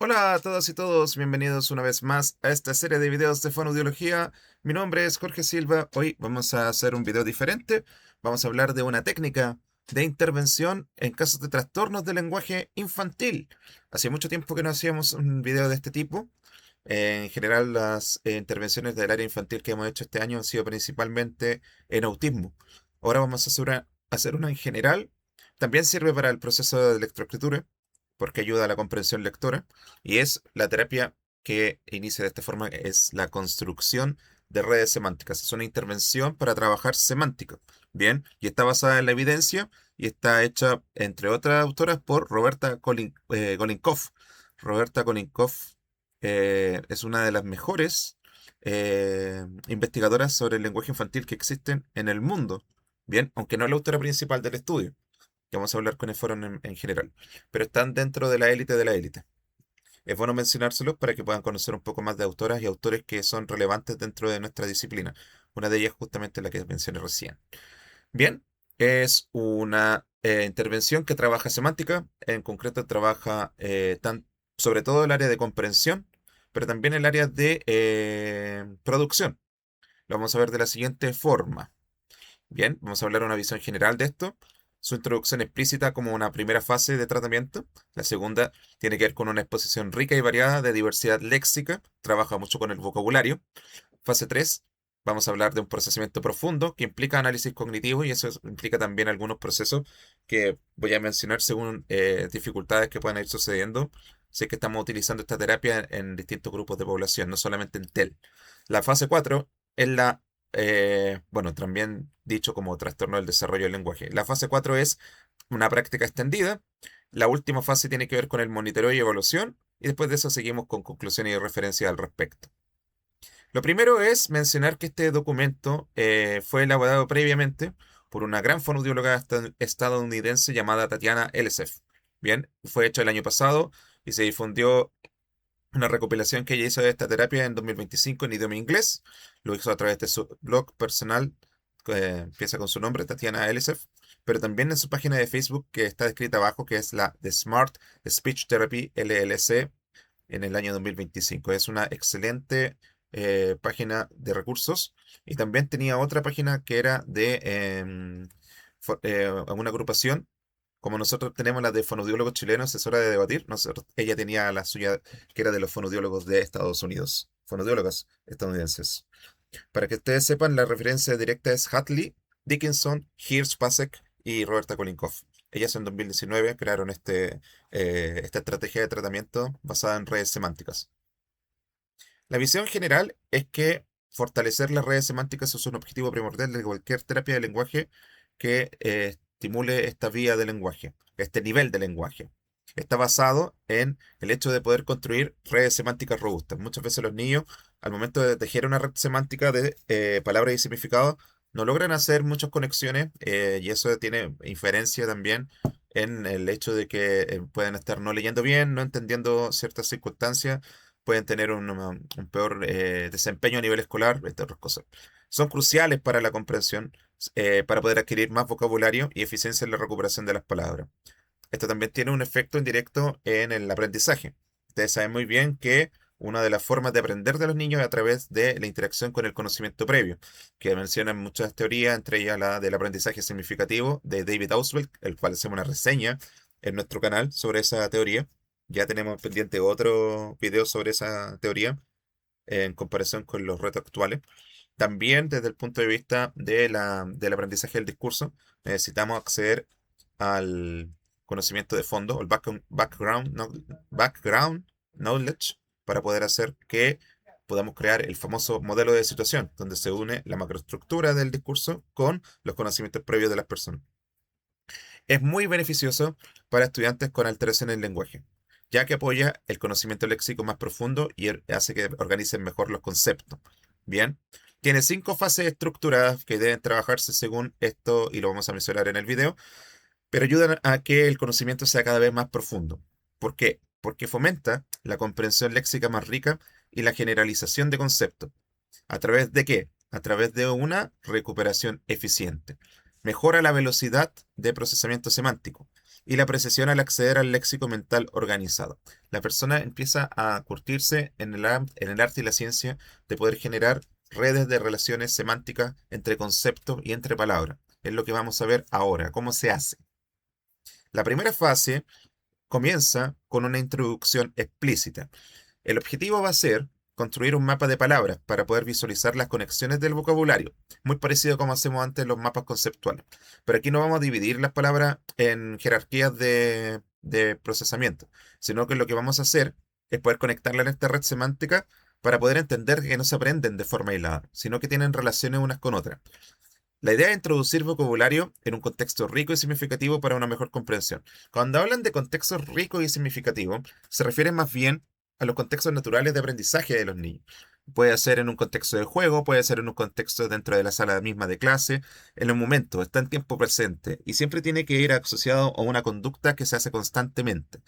Hola a todas y todos, bienvenidos una vez más a esta serie de videos de fonoaudiología. Mi nombre es Jorge Silva. Hoy vamos a hacer un video diferente. Vamos a hablar de una técnica de intervención en casos de trastornos del lenguaje infantil. Hacía mucho tiempo que no hacíamos un video de este tipo. En general, las intervenciones del área infantil que hemos hecho este año han sido principalmente en autismo. Ahora vamos a hacer una en general. También sirve para el proceso de lectoescritura, porque ayuda a la comprensión lectora. Y es la terapia que inicia de esta forma, es la construcción de redes semánticas. Es una intervención para trabajar semántica. Bien, y está basada en la evidencia y está hecha, entre otras autoras, por Golinkoff. Roberta Golinkoff es una de las mejores investigadoras sobre el lenguaje infantil que existen en el mundo. Bien, aunque no es la autora principal del estudio, que vamos a hablar con el foro en general, pero están dentro de la élite de la élite. Es bueno mencionárselos para que puedan conocer un poco más de autoras y autores que son relevantes dentro de nuestra disciplina. Una de ellas justamente la que mencioné recién. Bien, es una intervención que trabaja semántica, en concreto trabaja sobre todo el área de comprensión, pero también el área de producción. Lo vamos a ver de la siguiente forma. Bien, vamos a hablar una visión general de esto. Su introducción explícita como una primera fase de tratamiento. La segunda tiene que ver con una exposición rica y variada de diversidad léxica. Trabaja mucho con el vocabulario. Fase 3, vamos a hablar de un procesamiento profundo que implica análisis cognitivo y eso implica también algunos procesos que voy a mencionar según dificultades que puedan ir sucediendo. Sé que estamos utilizando esta terapia en distintos grupos de población, no solamente en TEL. La fase 4 es bueno, también dicho como trastorno del desarrollo del lenguaje. La fase 4 es una práctica extendida. La última fase tiene que ver con el monitoreo y evaluación. Y después de eso seguimos con conclusiones y referencias al respecto. Lo primero es mencionar que este documento fue elaborado previamente por una gran fonoaudióloga estadounidense llamada Tatiana Ellsworth. Bien, fue hecho el año pasado y se difundió una recopilación que ella hizo de esta terapia en 2025 en idioma inglés. Lo hizo a través de su blog personal, que empieza con su nombre, Tatiana Ellsworth, pero también en su página de Facebook que está descrita abajo, que es la The Smart Speech Therapy LLC en el año 2025. Es una excelente página de recursos y también tenía otra página que era de una agrupación. Como nosotros tenemos la de fonoaudiólogos chilenos, es hora de debatir. Ella tenía la suya que era de los fonoaudiólogos de Estados Unidos, fonoaudiólogas estadounidenses. Para que ustedes sepan, la referencia directa es Hatley, Dickinson, Hirsch-Pasek y Roberta Kolinkoff. Ellas en 2019 crearon esta estrategia de tratamiento basada en redes semánticas. La visión general es que fortalecer las redes semánticas es un objetivo primordial de cualquier terapia de lenguaje que estimule esta vía de lenguaje, este nivel de lenguaje. Está basado en el hecho de poder construir redes semánticas robustas. Muchas veces los niños, al momento de tejer una red semántica de palabras y significados, no logran hacer muchas conexiones y eso tiene inferencia también en el hecho de que pueden estar no leyendo bien, no entendiendo ciertas circunstancias, pueden tener un peor desempeño a nivel escolar, entre otras cosas. Son cruciales para la comprensión, para poder adquirir más vocabulario y eficiencia en la recuperación de las palabras. Esto también tiene un efecto indirecto en el aprendizaje. Ustedes saben muy bien que una de las formas de aprender de los niños es a través de la interacción con el conocimiento previo, que mencionan muchas teorías, entre ellas la del aprendizaje significativo de David Ausubel, el cual hacemos una reseña en nuestro canal sobre esa teoría. Ya tenemos pendiente otro video sobre esa teoría en comparación con los retos actuales. También desde el punto de vista del aprendizaje del discurso, necesitamos acceder al conocimiento de fondo, o el background knowledge, para poder hacer que podamos crear el famoso modelo de situación, donde se une la macroestructura del discurso con los conocimientos previos de las personas. Es muy beneficioso para estudiantes con alteración en el lenguaje, ya que apoya el conocimiento léxico más profundo y hace que organicen mejor los conceptos. Bien, tiene 5 fases estructuradas que deben trabajarse según esto y lo vamos a mencionar en el video, pero ayudan a que el conocimiento sea cada vez más profundo. ¿Por qué? Porque fomenta la comprensión léxica más rica y la generalización de conceptos. ¿A través de qué? A través de una recuperación eficiente. Mejora la velocidad de procesamiento semántico. y la precisión al acceder al léxico mental organizado. La persona empieza a curtirse en el arte y la ciencia de poder generar redes de relaciones semánticas entre conceptos y entre palabras. Es lo que vamos a ver ahora, cómo se hace. La primera fase comienza con una introducción explícita. El objetivo va a ser construir un mapa de palabras para poder visualizar las conexiones del vocabulario, muy parecido como hacemos antes en los mapas conceptuales. Pero aquí no vamos a dividir las palabras en jerarquías de procesamiento, sino que lo que vamos a hacer es poder conectarlas en esta red semántica para poder entender que no se aprenden de forma aislada, sino que tienen relaciones unas con otras. La idea es introducir vocabulario en un contexto rico y significativo para una mejor comprensión. Cuando hablan de contextos ricos y significativos, se refieren más bien a los contextos naturales de aprendizaje de los niños. Puede ser en un contexto de juego, puede ser en un contexto dentro de la sala misma de clase, en el momento, está en tiempo presente y siempre tiene que ir asociado a una conducta que se hace constantemente.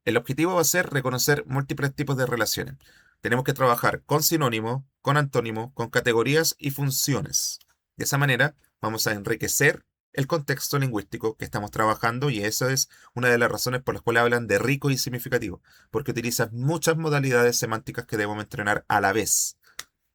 El objetivo va a ser reconocer múltiples tipos de relaciones. Tenemos que trabajar con sinónimos, con antónimos, con categorías y funciones. De esa manera, vamos a enriquecer el contexto lingüístico que estamos trabajando y eso es una de las razones por las cuales hablan de rico y significativo, porque utilizas muchas modalidades semánticas que debemos entrenar a la vez.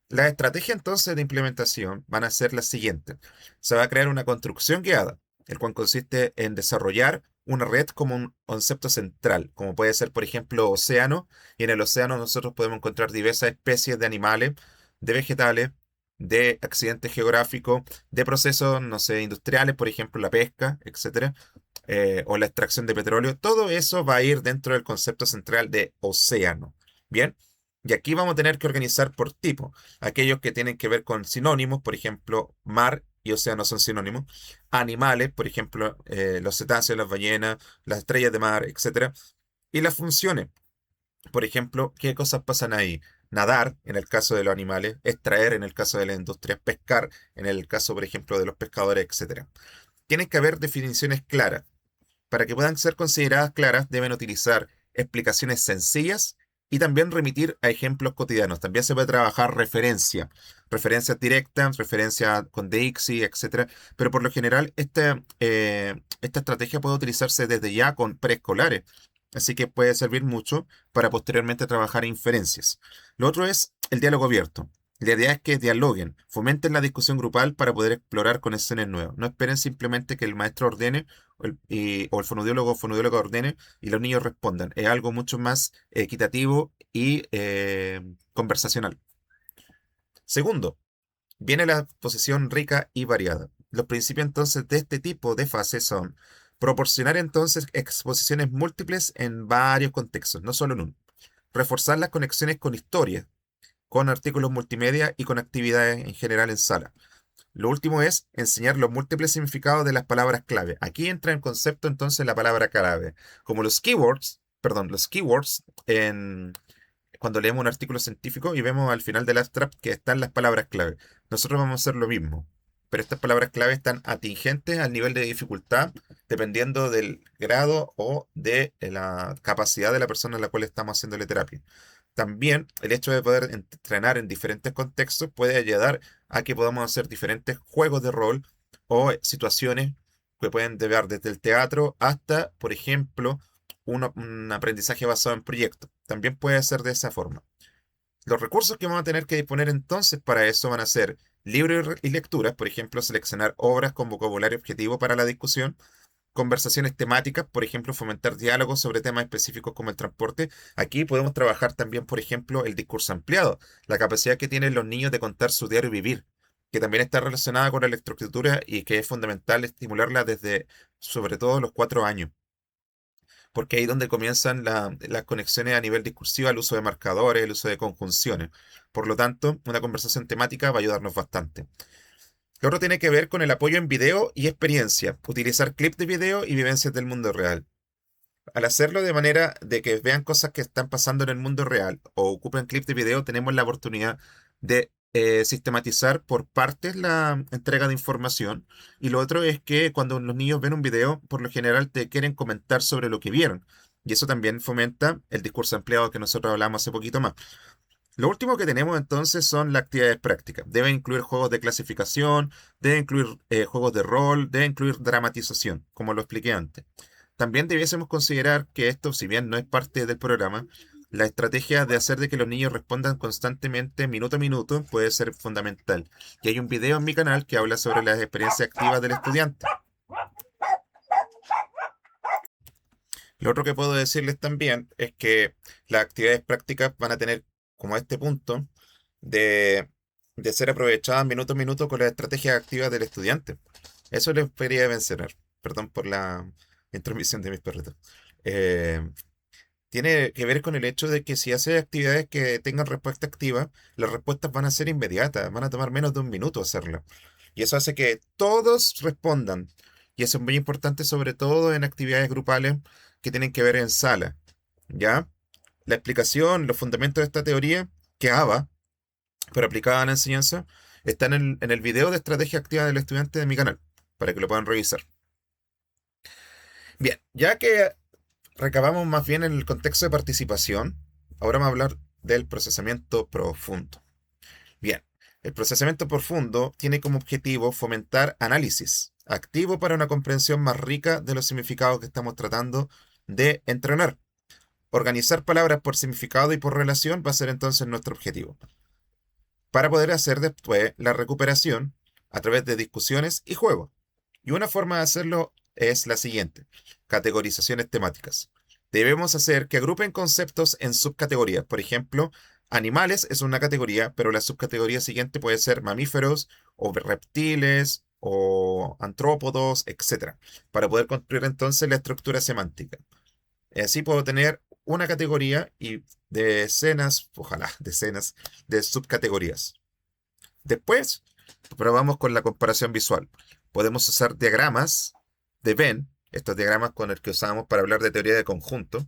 La estrategia entonces de implementación van a ser las siguientes. Se va a crear una construcción guiada, el cual consiste en desarrollar una red como un concepto central, como puede ser, por ejemplo, océano, y en el océano nosotros podemos encontrar diversas especies de animales, de vegetales, de accidentes geográficos, de procesos, no sé, industriales, por ejemplo, la pesca, etcétera, o la extracción de petróleo. Todo eso va a ir dentro del concepto central de océano. Bien. Y aquí vamos a tener que organizar por tipo. Aquellos que tienen que ver con sinónimos, por ejemplo, mar y océano son sinónimos. Animales, por ejemplo, los cetáceos, las ballenas, las estrellas de mar, etcétera. Y las funciones, por ejemplo, ¿qué cosas pasan ahí? Nadar, en el caso de los animales, extraer, en el caso de la industria, pescar, en el caso, por ejemplo, de los pescadores, etcétera. Tienen que haber definiciones claras. Para que puedan ser consideradas claras, deben utilizar explicaciones sencillas y también remitir a ejemplos cotidianos. También se puede trabajar referencias directas, referencias con DXY, etcétera. Pero por lo general, esta estrategia puede utilizarse desde ya con preescolares. Así que puede servir mucho para posteriormente trabajar inferencias. Lo otro es el diálogo abierto. La idea es que dialoguen, fomenten la discusión grupal para poder explorar conexiones nuevas. No esperen simplemente que el maestro ordene o el fonoaudiólogo o fonoaudióloga ordene y los niños respondan. Es algo mucho más equitativo y conversacional. Segundo, viene la exposición rica y variada. Los principios entonces de este tipo de fase son proporcionar entonces exposiciones múltiples en varios contextos, no solo en uno. Reforzar las conexiones con historias, con artículos multimedia y con actividades en general en sala. Lo último es enseñar los múltiples significados de las palabras clave. Aquí entra en concepto entonces la palabra clave, como los keywords cuando leemos un artículo científico y vemos al final del abstract que están las palabras clave. Nosotros vamos a hacer lo mismo, pero estas palabras clave están atingentes al nivel de dificultad dependiendo del grado o de la capacidad de la persona a la cual estamos haciéndole terapia. También el hecho de poder entrenar en diferentes contextos puede ayudar a que podamos hacer diferentes juegos de rol o situaciones que pueden llevar desde el teatro hasta, por ejemplo, un aprendizaje basado en proyectos. También puede ser de esa forma. Los recursos que vamos a tener que disponer entonces para eso van a ser libros y lecturas, por ejemplo, seleccionar obras con vocabulario objetivo para la discusión, conversaciones temáticas, por ejemplo, fomentar diálogos sobre temas específicos como el transporte. Aquí podemos trabajar también, por ejemplo, el discurso ampliado, la capacidad que tienen los niños de contar su diario vivir, que también está relacionada con la electroescritura y que es fundamental estimularla desde, sobre todo, los 4 años, porque ahí es donde comienzan las conexiones a nivel discursivo, el uso de marcadores, el uso de conjunciones. Por lo tanto, una conversación temática va a ayudarnos bastante. Lo otro tiene que ver con el apoyo en video y experiencia, utilizar clips de video y vivencias del mundo real. Al hacerlo de manera de que vean cosas que están pasando en el mundo real o ocupen clips de video, tenemos la oportunidad de sistematizar por partes la entrega de información. Y lo otro es que cuando los niños ven un video, por lo general te quieren comentar sobre lo que vieron. Y eso también fomenta el discurso ampliado que nosotros hablamos hace poquito más. Lo último que tenemos entonces son las actividades prácticas. Debe incluir juegos de clasificación, debe incluir juegos de rol, debe incluir dramatización, como lo expliqué antes. También debiésemos considerar que esto, si bien no es parte del programa, la estrategia de hacer de que los niños respondan constantemente, minuto a minuto, puede ser fundamental. Y hay un video en mi canal que habla sobre las experiencias activas del estudiante. Lo otro que puedo decirles también es que las actividades prácticas van a tener como este punto de, de ser aprovechadas minuto a minuto con las estrategias activas del estudiante. Eso les quería mencionar. Perdón por la intromisión de mis perritos. Eh, Tiene que ver con el hecho de que si hace actividades que tengan respuesta activa, las respuestas van a ser inmediatas, van a tomar menos de un minuto hacerlo. Y eso hace que todos respondan. Y eso es muy importante, sobre todo en actividades grupales que tienen que ver en sala. ¿Ya? La explicación, los fundamentos de esta teoría, que es ABA, pero aplicada a la enseñanza, están en el video de estrategia activa del estudiante de mi canal, para que lo puedan revisar. Bien, ya que recabamos más bien en el contexto de participación, ahora vamos a hablar del procesamiento profundo. Bien, el procesamiento profundo tiene como objetivo fomentar análisis activo para una comprensión más rica de los significados que estamos tratando de entrenar. Organizar palabras por significado y por relación va a ser entonces nuestro objetivo, para poder hacer después la recuperación a través de discusiones y juegos. Y una forma de hacerlo es la siguiente: categorizaciones temáticas. Debemos hacer que agrupen conceptos en subcategorías. Por ejemplo, animales es una categoría, pero la subcategoría siguiente puede ser mamíferos o reptiles o antrópodos, etcétera, para poder construir entonces la estructura semántica. Así puedo tener una categoría y decenas, ojalá, decenas de subcategorías. Después, probamos con la comparación visual. Podemos usar diagramas de Venn, estos diagramas con el que usamos para hablar de teoría de conjunto,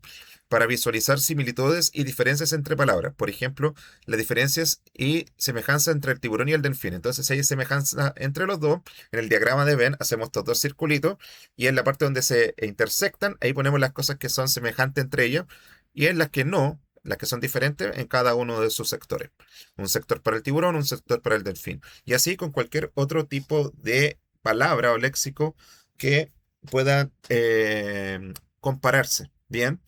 para visualizar similitudes y diferencias entre palabras. Por ejemplo, las diferencias y semejanza entre el tiburón y el delfín. Entonces, si hay semejanza entre los dos, en el diagrama de Venn hacemos estos dos circulitos y en la parte donde se intersectan, ahí ponemos las cosas que son semejantes entre ellas y en las que no, las que son diferentes en cada uno de sus sectores. Un sector para el tiburón, un sector para el delfín. Y así con cualquier otro tipo de palabra o léxico que pueda compararse. Bien.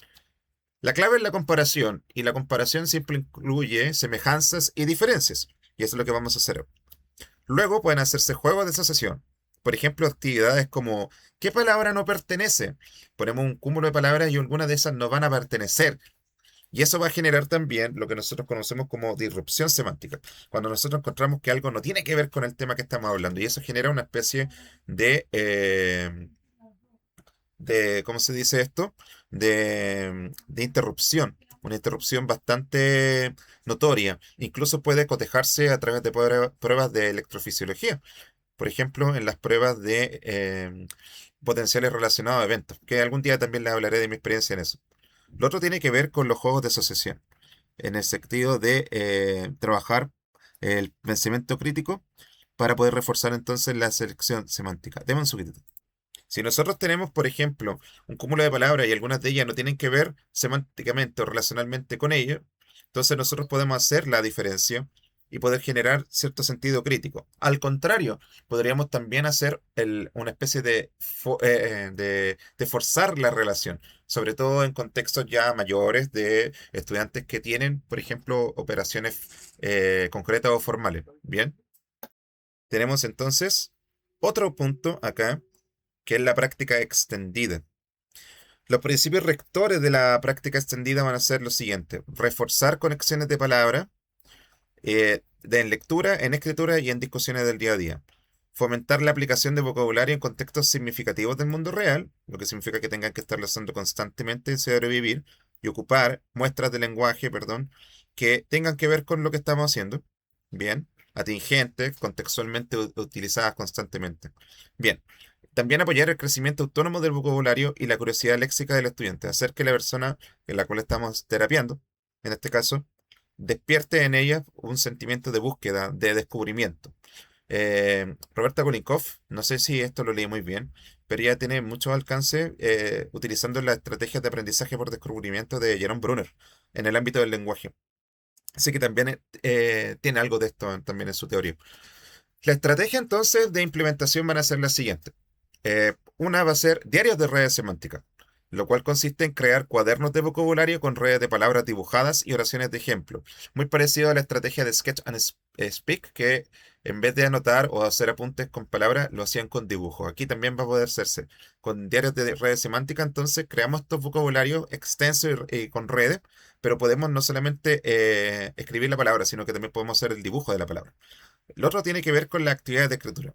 La clave es la comparación, y la comparación siempre incluye semejanzas y diferencias. Y eso es lo que vamos a hacer. Luego pueden hacerse juegos de asociación. Por ejemplo, actividades como ¿qué palabra no pertenece? Ponemos un cúmulo de palabras y algunas de esas no van a pertenecer. Y eso va a generar también lo que nosotros conocemos como disrupción semántica. Cuando nosotros encontramos que algo no tiene que ver con el tema que estamos hablando. Y eso genera una especie de, ¿cómo se dice esto? De interrupción. Una interrupción bastante notoria. Incluso puede cotejarse a través de pruebas de electrofisiología. Por ejemplo, en las pruebas de potenciales relacionados a eventos. Que algún día también les hablaré de mi experiencia en eso. Lo otro tiene que ver con los juegos de asociación, en el sentido de trabajar el pensamiento crítico para poder reforzar entonces la selección semántica. Deme un segundito. Si nosotros tenemos, por ejemplo, un cúmulo de palabras y algunas de ellas no tienen que ver semánticamente o relacionalmente con ello, entonces nosotros podemos hacer la diferencia y poder generar cierto sentido crítico. Al contrario, podríamos también hacer una especie de forzar la relación, sobre todo en contextos ya mayores de estudiantes que tienen, por ejemplo, operaciones concretas o formales. Bien, tenemos entonces otro punto acá, que es la práctica extendida. Los principios rectores de la práctica extendida van a ser los siguientes: reforzar conexiones de palabra, en lectura, en escritura y en discusiones del día a día. Fomentar la aplicación de vocabulario en contextos significativos del mundo real, lo que significa que tengan que estarlo haciendo constantemente en su diario vivir, y ocupar muestras de lenguaje, perdón, que tengan que ver con lo que estamos haciendo. Bien, atingentes, contextualmente utilizadas constantemente. Bien, también apoyar el crecimiento autónomo del vocabulario y la curiosidad léxica del estudiante, hacer que la persona en la cual estamos terapiando, en este caso, despierte en ella un sentimiento de búsqueda, de descubrimiento. Roberta Kolinkoff, no sé si esto lo leí muy bien, pero ella tiene mucho alcance utilizando las estrategias de aprendizaje por descubrimiento de Jerome Brunner en el ámbito del lenguaje. Así que también tiene algo de esto también en su teoría. La estrategia entonces de implementación van a ser la siguiente. Una va a ser diarios de redes semánticas. lo cual consiste en crear cuadernos de vocabulario con redes de palabras dibujadas y oraciones de ejemplo. Muy parecido a la estrategia de Sketch and Speak, que en vez de anotar o hacer apuntes con palabras, lo hacían con dibujos. Aquí también va a poder hacerse con diarios de redes semánticas, entonces creamos estos vocabularios extensos y con redes, pero podemos no solamente escribir la palabra, sino que también podemos hacer el dibujo de la palabra. Lo otro tiene que ver con la actividad de escritura.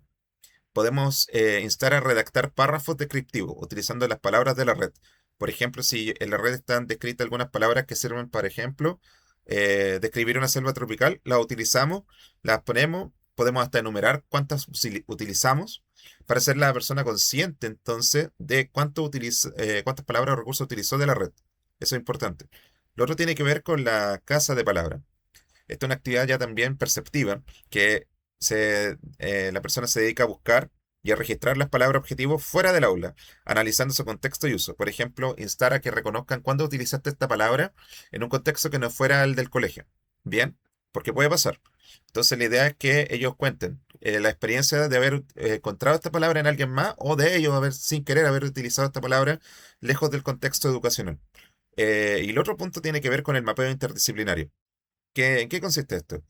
Podemos instar a redactar párrafos descriptivos utilizando las palabras de la red. Por ejemplo, si en la red están descritas algunas palabras que sirven, por ejemplo, describir una selva tropical, las utilizamos, las ponemos, podemos hasta enumerar cuántas utilizamos para ser la persona consciente entonces de cuántas palabras o recursos utilizó de la red. Eso es importante. Lo otro tiene que ver con la casa de palabras. Esta es una actividad ya también perceptiva, que la persona se dedica a buscar y a registrar las palabras objetivos fuera del aula, analizando su contexto y uso. Por ejemplo, instar a que reconozcan cuándo utilizaste esta palabra en un contexto que no fuera el del colegio. Bien, porque puede pasar. Entonces la idea es que ellos cuenten la experiencia de haber encontrado esta palabra en alguien más o de ellos haber sin querer haber utilizado esta palabra lejos del contexto educacional. Y el otro punto tiene que ver con el mapeo interdisciplinario. ¿En qué consiste esto?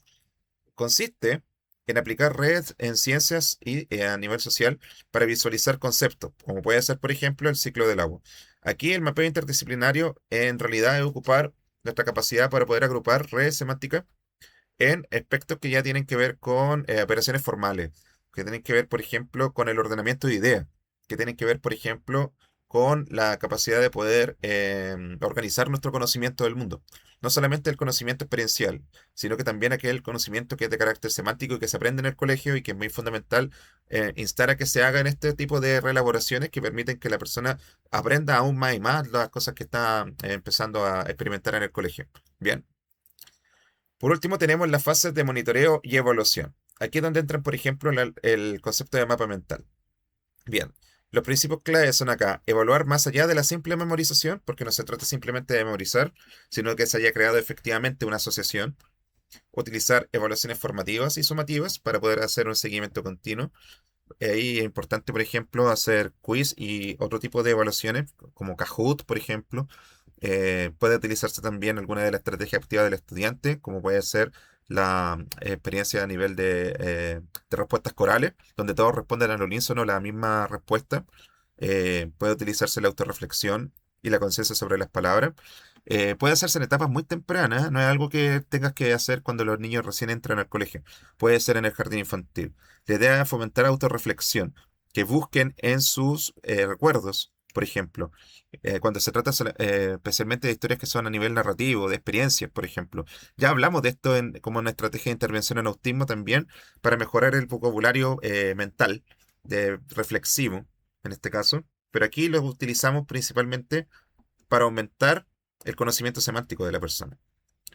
Consiste en aplicar redes en ciencias y a nivel social para visualizar conceptos, como puede ser, por ejemplo, el ciclo del agua. Aquí el mapeo interdisciplinario en realidad es ocupar nuestra capacidad para poder agrupar redes semánticas en aspectos que ya tienen que ver con operaciones formales, que tienen que ver, por ejemplo, con el ordenamiento de ideas, que tienen que ver, por ejemplo, con la capacidad de poder organizar nuestro conocimiento del mundo. No solamente el conocimiento experiencial, sino que también aquel conocimiento que es de carácter semántico y que se aprende en el colegio y que es muy fundamental instar a que se hagan este tipo de reelaboraciones que permiten que la persona aprenda aún más y más las cosas que está empezando a experimentar en el colegio. Bien. Por último, tenemos las fases de monitoreo y evaluación. Aquí es donde entran, por ejemplo, el concepto de mapa mental. Bien, los principios claves son acá, evaluar más allá de la simple memorización, porque no se trata simplemente de memorizar, sino que se haya creado efectivamente una asociación, utilizar evaluaciones formativas y sumativas para poder hacer un seguimiento continuo. Ahí es importante, por ejemplo, hacer quiz y otro tipo de evaluaciones, como Kahoot, por ejemplo. Puede utilizarse también alguna de las estrategias activas del estudiante, como puede ser la experiencia a nivel de respuestas corales, donde todos responden al unísono la misma respuesta. Puede utilizarse la autorreflexión y la conciencia sobre las palabras. Puede hacerse en etapas muy tempranas, no es algo que tengas que hacer cuando los niños recién entran al colegio. Puede ser en el jardín infantil. La idea es fomentar autorreflexión, que busquen en sus recuerdos, por ejemplo, cuando se trata especialmente de historias que son a nivel narrativo, de experiencias, por ejemplo. Ya hablamos de esto como una estrategia de intervención en autismo también, para mejorar el vocabulario mental, reflexivo, en este caso, pero aquí lo utilizamos principalmente para aumentar el conocimiento semántico de la persona.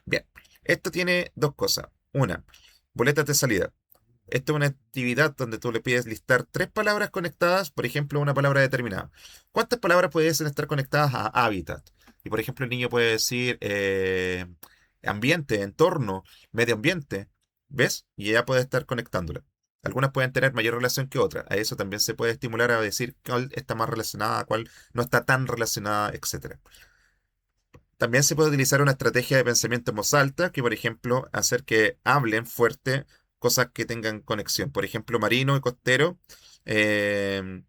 Bien, esto tiene dos cosas. Una, boletas de salida. Esto es una actividad donde tú le pides listar tres palabras conectadas, por ejemplo, una palabra determinada. ¿Cuántas palabras pueden estar conectadas a hábitat? Y por ejemplo, el niño puede decir ambiente, entorno, medio ambiente, ¿ves? Y ella puede estar conectándola. Algunas pueden tener mayor relación que otras. A eso también se puede estimular a decir cuál está más relacionada, cuál no está tan relacionada, etcétera. También se puede utilizar una estrategia de pensamiento en voz alta, que por ejemplo, hacer que hablen fuerte cosas que tengan conexión. Por ejemplo, marino y costero, em,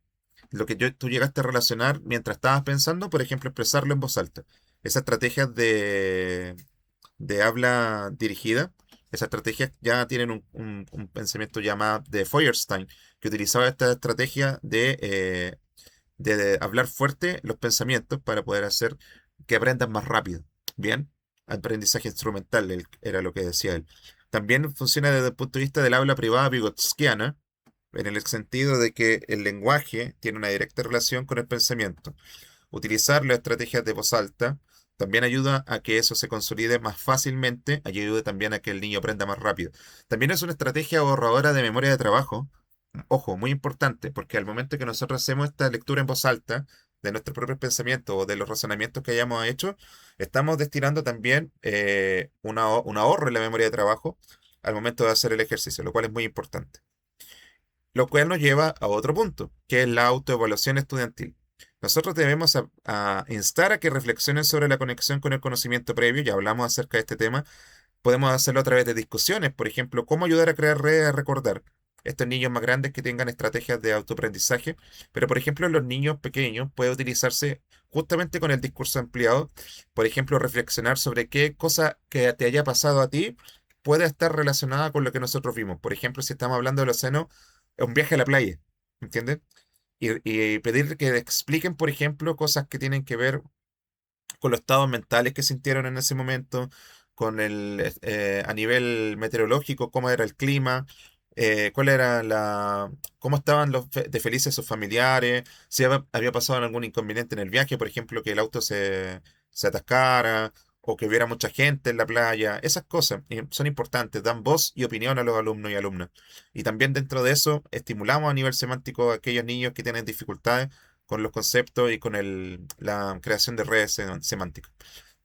lo que tú llegaste a relacionar mientras estabas pensando, por ejemplo, expresarlo en voz alta. Esas estrategias de habla dirigida, esas estrategias ya tienen un pensamiento llamado de Feuerstein, que utilizaba esta estrategia de hablar fuerte los pensamientos para poder hacer que aprendan más rápido. Bien, aprendizaje instrumental era lo que decía él. También funciona desde el punto de vista del habla privada vygotskiana, en el sentido de que el lenguaje tiene una directa relación con el pensamiento. Utilizar las estrategias de voz alta también ayuda a que eso se consolide más fácilmente, ayuda también a que el niño aprenda más rápido. También es una estrategia ahorradora de memoria de trabajo. Ojo, muy importante, porque al momento que nosotros hacemos esta lectura en voz alta de nuestros propios pensamientos o de los razonamientos que hayamos hecho, estamos destinando también un ahorro en la memoria de trabajo al momento de hacer el ejercicio, lo cual es muy importante. Lo cual nos lleva a otro punto, que es la autoevaluación estudiantil. Nosotros debemos a instar a que reflexionen sobre la conexión con el conocimiento previo, ya hablamos acerca de este tema. Podemos hacerlo a través de discusiones, por ejemplo, cómo ayudar a crear redes a recordar. Estos niños más grandes que tengan estrategias de autoaprendizaje, pero por ejemplo en los niños pequeños puede utilizarse justamente con el discurso ampliado, por ejemplo, reflexionar sobre qué cosa que te haya pasado a ti puede estar relacionada con lo que nosotros vimos. Por ejemplo, si estamos hablando del océano, un viaje a la playa, ¿entiendes? Y pedir que expliquen, por ejemplo, cosas que tienen que ver con los estados mentales que sintieron en ese momento, con a nivel meteorológico, cómo era el clima, cuál era cómo estaban de felices sus familiares, si había pasado algún inconveniente en el viaje, por ejemplo, que el auto se atascara o que hubiera mucha gente en la playa. Esas cosas son importantes, dan voz y opinión a los alumnos y alumnas. Y también dentro de eso estimulamos a nivel semántico a aquellos niños que tienen dificultades con los conceptos y con la creación de redes semánticas.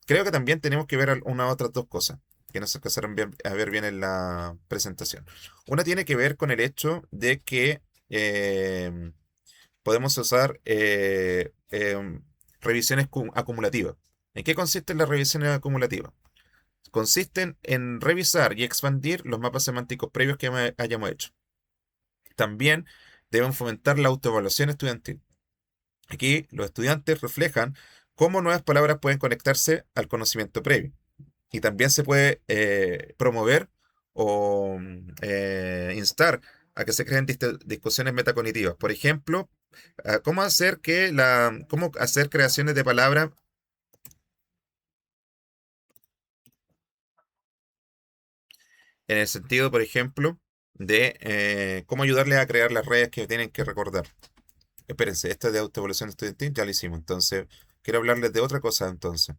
Creo que también tenemos que ver unas otras dos cosas que nos alcanzaron a ver bien en la presentación. Una tiene que ver con el hecho de que podemos usar revisiones acumulativas. ¿En qué consisten las revisiones acumulativas? Consisten en revisar y expandir los mapas semánticos previos que hayamos hecho. También deben fomentar la autoevaluación estudiantil. Aquí los estudiantes reflejan cómo nuevas palabras pueden conectarse al conocimiento previo. Y también se puede promover o instar a que se creen discusiones metacognitivas. Por ejemplo, cómo hacer creaciones de palabras en el sentido, por ejemplo, de cómo ayudarles a crear las redes que tienen que recordar. Espérense, esta de autoevaluación estudiantil ya lo hicimos. Entonces, quiero hablarles de otra cosa entonces.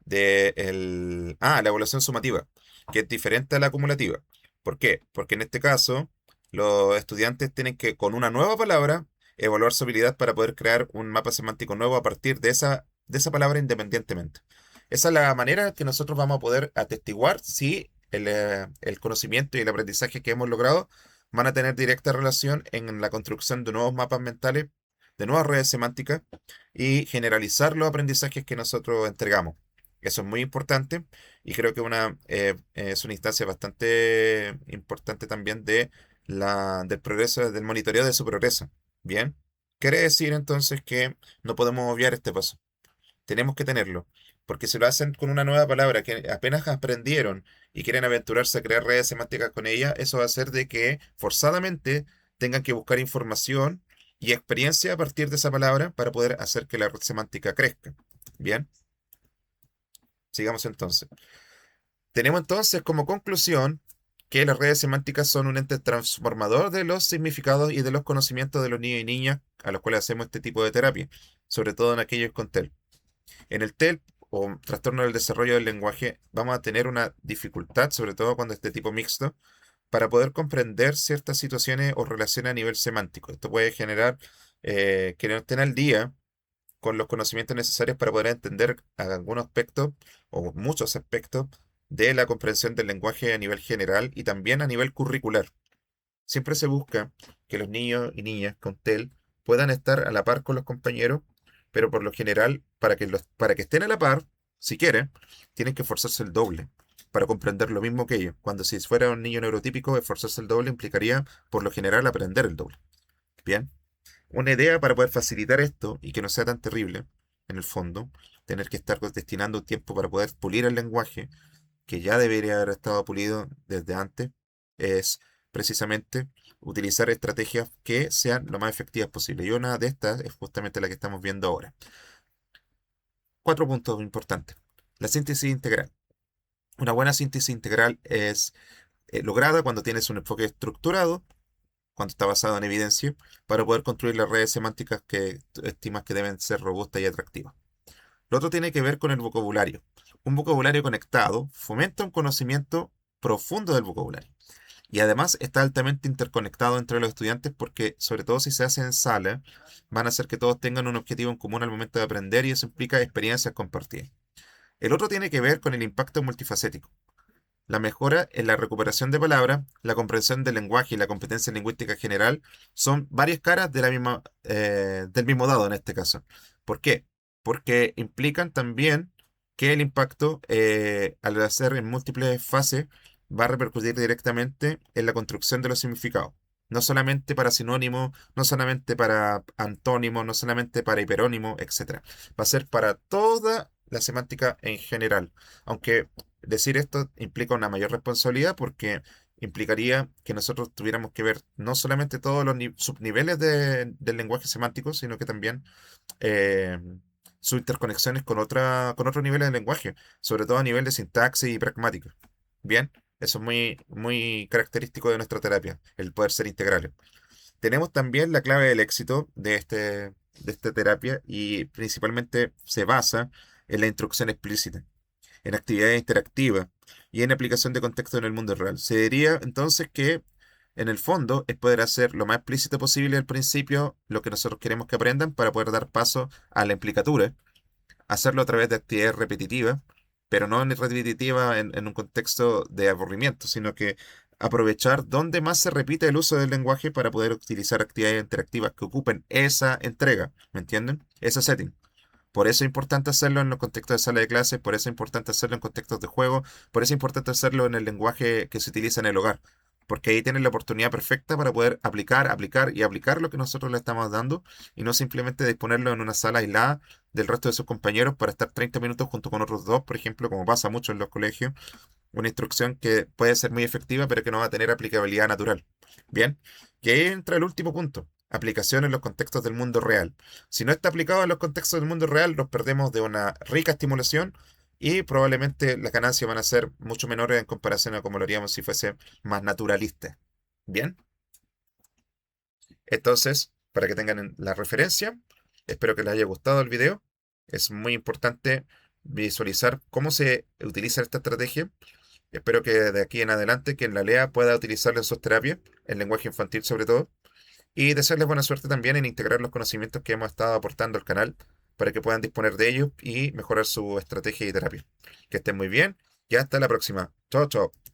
La evaluación sumativa, que es diferente a la acumulativa. ¿Por qué? Porque en este caso, los estudiantes tienen que, con una nueva palabra, evaluar su habilidad para poder crear un mapa semántico nuevo a partir de esa palabra independientemente. Esa es la manera que nosotros vamos a poder atestiguar si el conocimiento y el aprendizaje que hemos logrado van a tener directa relación en la construcción de nuevos mapas mentales, de nuevas redes semánticas y generalizar los aprendizajes que nosotros entregamos. Eso es muy importante y creo que es una instancia bastante importante también del progreso, del monitoreo de su progreso. Bien, quiere decir entonces que no podemos obviar este paso. Tenemos que tenerlo, porque si lo hacen con una nueva palabra que apenas aprendieron y quieren aventurarse a crear redes semánticas con ella, eso va a hacer de que forzadamente tengan que buscar información y experiencia a partir de esa palabra para poder hacer que la red semántica crezca. Bien, sigamos entonces. Tenemos entonces como conclusión que las redes semánticas son un ente transformador de los significados y de los conocimientos de los niños y niñas a los cuales hacemos este tipo de terapia, sobre todo en aquellos con TEL. En el TEL o trastorno del desarrollo del lenguaje vamos a tener una dificultad, sobre todo cuando es de tipo mixto, para poder comprender ciertas situaciones o relaciones a nivel semántico. Esto puede generar que no estén al día con los conocimientos necesarios para poder entender algunos aspectos o muchos aspectos de la comprensión del lenguaje a nivel general y también a nivel curricular. Siempre se busca que los niños y niñas con TEL puedan estar a la par con los compañeros, pero por lo general, para que estén a la par, si quieren, tienen que esforzarse el doble para comprender lo mismo que ellos. Cuando si fuera un niño neurotípico, esforzarse el doble implicaría, por lo general, aprender el doble. Bien. Una idea para poder facilitar esto y que no sea tan terrible, en el fondo, tener que estar destinando un tiempo para poder pulir el lenguaje, que ya debería haber estado pulido desde antes, es precisamente utilizar estrategias que sean lo más efectivas posible. Y una de estas es justamente la que estamos viendo ahora. 4 puntos importantes. La síntesis integral. Una buena síntesis integral es lograda cuando tienes un enfoque estructurado, cuando está basado en evidencia, para poder construir las redes semánticas que tú estimas que deben ser robustas y atractivas. Lo otro tiene que ver con el vocabulario. Un vocabulario conectado fomenta un conocimiento profundo del vocabulario. Y además está altamente interconectado entre los estudiantes porque, sobre todo si se hace en sala, van a hacer que todos tengan un objetivo en común al momento de aprender y eso implica experiencias compartidas. El otro tiene que ver con el impacto multifacético. la mejora en la recuperación de palabras, la comprensión del lenguaje y la competencia lingüística general son varias caras de del mismo dado en este caso. ¿Por qué? Porque implican también que el impacto, al hacer en múltiples fases, va a repercutir directamente en la construcción de los significados. No solamente para sinónimos, no solamente para antónimos, no solamente para hiperónimos, etcétera. Va a ser para toda la semántica en general. Aunque decir esto implica una mayor responsabilidad porque implicaría que nosotros tuviéramos que ver no solamente todos los subniveles del lenguaje semántico, sino que también eh, sus interconexiones con otros niveles del lenguaje, sobre todo a nivel de sintaxis y pragmática. Bien, eso es muy característico de nuestra terapia, el poder ser integrales. Tenemos también la clave del éxito de esta terapia y principalmente se basa en la instrucción explícita, en actividades interactivas y en aplicación de contexto en el mundo real. Se diría entonces que en el fondo es poder hacer lo más explícito posible al principio lo que nosotros queremos que aprendan para poder dar paso a la implicatura, hacerlo a través de actividades repetitivas, pero no repetitivas en un contexto de aburrimiento, sino que aprovechar donde más se repite el uso del lenguaje para poder utilizar actividades interactivas que ocupen esa entrega, ¿me entienden? Ese setting. Por eso es importante hacerlo en los contextos de sala de clases, por eso es importante hacerlo en contextos de juego, por eso es importante hacerlo en el lenguaje que se utiliza en el hogar, porque ahí tienen la oportunidad perfecta para poder aplicar y aplicar lo que nosotros le estamos dando y no simplemente disponerlo en una sala aislada del resto de sus compañeros para estar 30 minutos junto con otros dos, por ejemplo, como pasa mucho en los colegios, una instrucción que puede ser muy efectiva, pero que no va a tener aplicabilidad natural. Bien, y ahí entra el último punto, aplicación en los contextos del mundo real. Si no está aplicado en los contextos del mundo real, nos perdemos de una rica estimulación y probablemente las ganancias van a ser mucho menores en comparación a como lo haríamos si fuese más naturalista. Bien, entonces, para que tengan la referencia, espero que les haya gustado el video. Es muy importante visualizar cómo se utiliza esta estrategia. Espero que de aquí en adelante quien la lea pueda utilizarla en sus terapias, en lenguaje infantil sobre todo, y desearles buena suerte también en integrar los conocimientos que hemos estado aportando al canal para que puedan disponer de ellos y mejorar su estrategia y terapia. Que estén muy bien y hasta la próxima. Chao, chao.